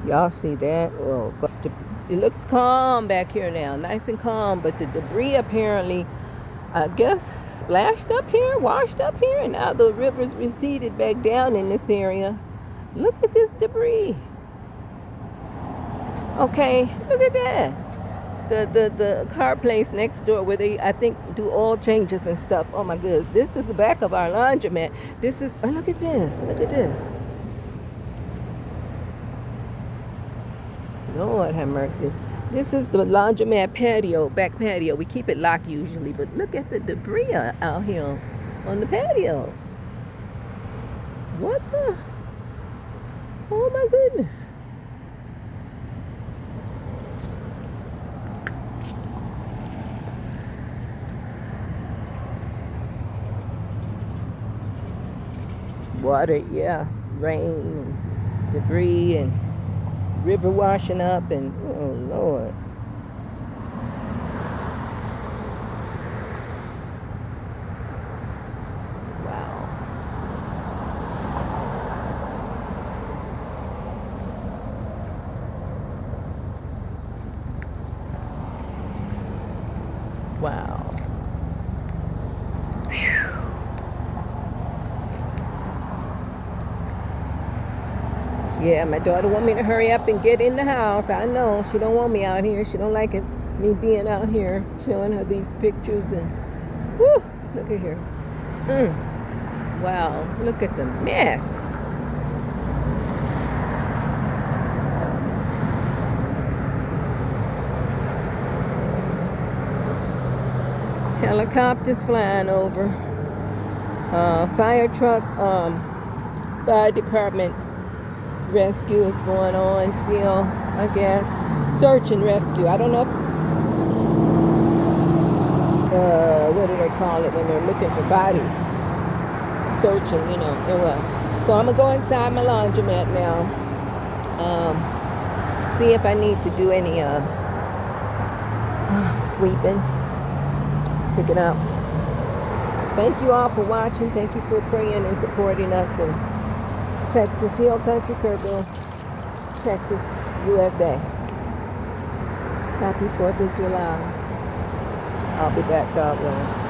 Y'all see that? Oh, it looks calm back here now, nice and calm, but the debris apparently, I guess, splashed up here, washed up here, and now the river's receded back down in this area. Look at this debris. Okay, look at that. The car place next door where they, I think, do oil changes and stuff. Oh my goodness. This is the back of our laundromat. This is, oh, look at this. Look at this. Lord have mercy. This is the laundromat patio, back patio. We keep it locked usually, but look at the debris out here on the patio. What the? Oh my goodness. Water, yeah, rain and debris and river washing up and oh Lord. Wow. Wow. Yeah, my daughter want me to hurry up and get in the house. I know she don't want me out here. She don't like it, me being out here showing her these pictures and whoo, look at here. Wow, look at the mess. Helicopters flying over. Fire truck, fire department rescue is going on still, I guess. Search and rescue. I don't know if, what do they call it when they're looking for bodies? Searching, you know. Anyway. So I'm going to go inside my laundromat now. See if I need to do any sweeping. Picking up. Thank you all for watching. Thank you for praying and supporting us in Texas Hill Country, Kerrville, Texas, USA. Happy 4th of July. I'll be back, God willing.